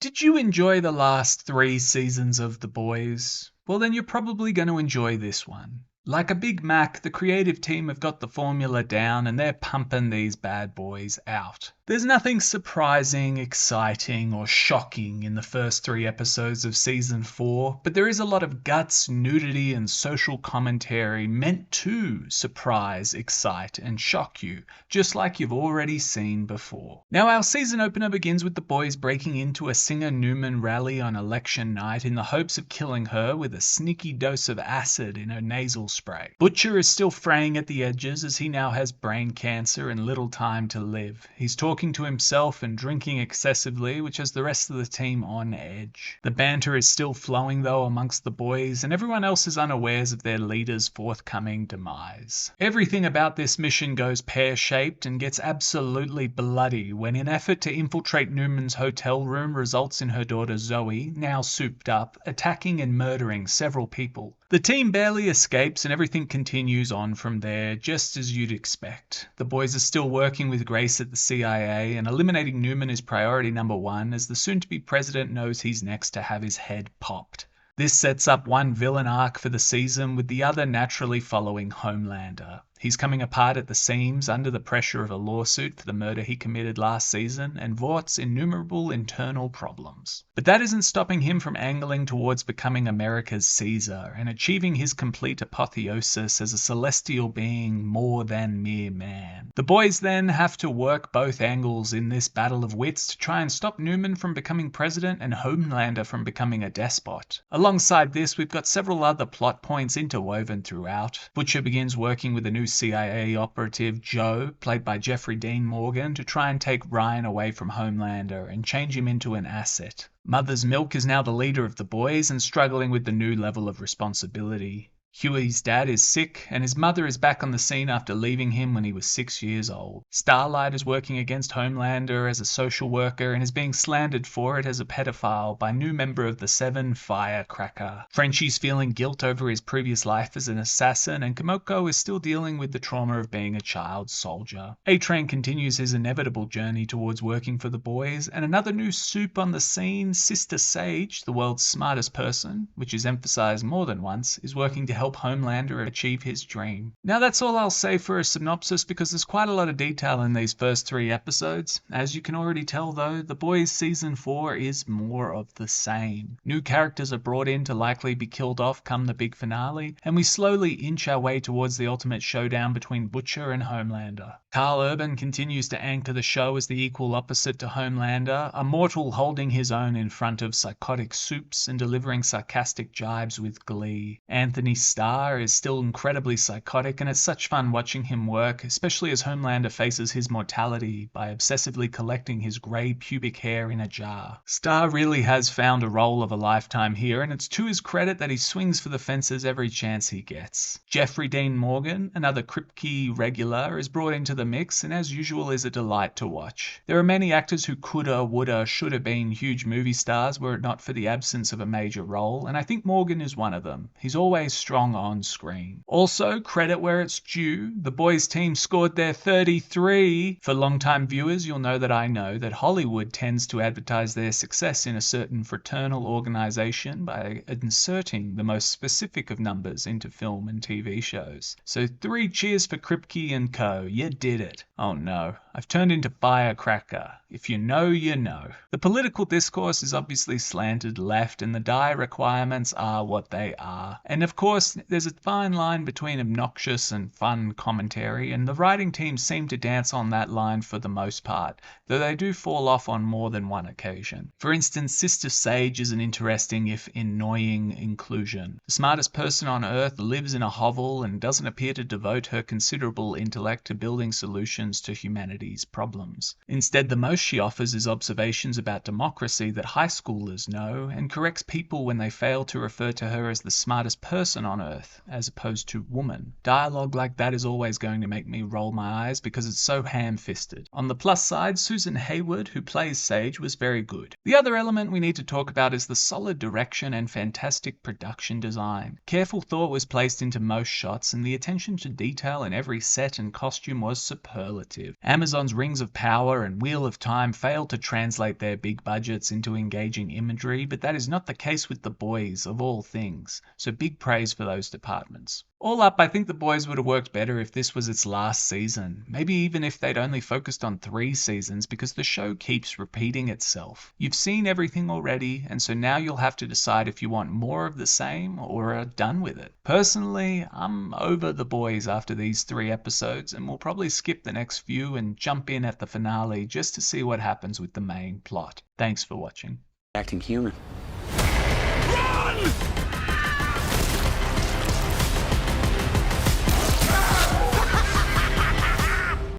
Did you enjoy the last 3 seasons of The Boys? Well, then you're probably going to enjoy this one. Like a Big Mac, the creative team have got the formula down and they're pumping these bad boys out. There's nothing surprising, exciting, or shocking in the first 3 episodes of season 4, but there is a lot of guts, nudity, and social commentary meant to surprise, excite, and shock you, just like you've already seen before. Now, our season opener begins with the boys breaking into a Singer Newman rally on election night in the hopes of killing her with a sneaky dose of acid in her nasal spray. Butcher is still fraying at the edges as he now has brain cancer and little time to live. He's talking to himself and drinking excessively, which has the rest of the team on edge. The banter is still flowing though amongst the boys, and everyone else is unawares of their leader's forthcoming demise. Everything about this mission goes pear-shaped and gets absolutely bloody when an effort to infiltrate Newman's hotel room results in her daughter Zoe, now souped up, attacking and murdering several people. The team barely escapes and everything continues on from there, just as you'd expect. The boys are still working with Grace at the CIA, and eliminating Newman is priority number 1 as the soon-to-be president knows he's next to have his head popped. This sets up one villain arc for the season, with the other naturally following Homelander. He's coming apart at the seams under the pressure of a lawsuit for the murder he committed last season and Vort's innumerable internal problems. But that isn't stopping him from angling towards becoming America's Caesar and achieving his complete apotheosis as a celestial being more than mere man. The boys then have to work both angles in this battle of wits to try and stop Newman from becoming president and Homelander from becoming a despot. Alongside this, we've got several other plot points interwoven throughout. Butcher begins working with a new CIA operative, Joe, played by Jeffrey Dean Morgan, to try and take Ryan away from Homelander and change him into an asset. Mother's Milk is now the leader of the boys and struggling with the new level of responsibility. Huey's dad is sick, and his mother is back on the scene after leaving him when he was 6 years old. Starlight is working against Homelander as a social worker and is being slandered for it as a pedophile by new member of the Seven, Firecracker. Frenchie's feeling guilt over his previous life as an assassin, and Kimoko is still dealing with the trauma of being a child soldier. A-Train continues his inevitable journey towards working for the boys, and another new soup on the scene, Sister Sage, the world's smartest person, which is emphasized more than once, is working to help Homelander achieve his dream. Now that's all I'll say for a synopsis because there's quite a lot of detail in these first 3 episodes. As you can already tell though, The Boys Season 4 is more of the same. New characters are brought in to likely be killed off come the big finale, and we slowly inch our way towards the ultimate showdown between Butcher and Homelander. Carl Urban continues to anchor the show as the equal opposite to Homelander, a mortal holding his own in front of psychotic soups and delivering sarcastic jibes with glee. Anthony Starr is still incredibly psychotic, and it's such fun watching him work, especially as Homelander faces his mortality by obsessively collecting his grey pubic hair in a jar. Starr really has found a role of a lifetime here, and it's to his credit that he swings for the fences every chance he gets. Jeffrey Dean Morgan, another Kripke regular, is brought into the mix, and as usual is a delight to watch. There are many actors who coulda, woulda, shoulda been huge movie stars were it not for the absence of a major role, and I think Morgan is one of them. He's always strong on screen. Also, credit where it's due, the boys team scored their 33. For long-time viewers, you'll know that Hollywood tends to advertise their success in a certain fraternal organization by inserting the most specific of numbers into film and TV shows. So 3 cheers for Kripke and co. You did it. Oh no, I've turned into Firecracker. If you know, you know. The political discourse is obviously slanted left, and the die requirements are what they are. And of course, there's a fine line between obnoxious and fun commentary, and the writing team seem to dance on that line for the most part, though they do fall off on more than one occasion. For instance, Sister Sage is an interesting, if annoying, inclusion. The smartest person on Earth lives in a hovel and doesn't appear to devote her considerable intellect to building solutions to humanity's problems. Instead, the most she offers is observations about democracy that high schoolers know, and corrects people when they fail to refer to her as the smartest person on Earth, as opposed to woman. Dialogue like that is always going to make me roll my eyes because it's so ham-fisted. On the plus side, Susan Hayward, who plays Sage, was very good. The other element we need to talk about is the solid direction and fantastic production design. Careful thought was placed into most shots, and the attention to detail in every set and costume was superlative. Amazon's Rings of Power and Wheel of Time failed to translate their big budgets into engaging imagery, but that is not the case with The Boys, of all things, so big praise for those departments. All up, I think The Boys would have worked better if this was its last season, maybe even if they'd only focused on 3 seasons, because the show keeps repeating itself. You've seen everything already, and so now you'll have to decide if you want more of the same or are done with it. Personally, I'm over The Boys after these 3 episodes, and we'll probably skip the next few and jump in at the finale just to see what happens with the main plot. Thanks for watching. Acting human. Run!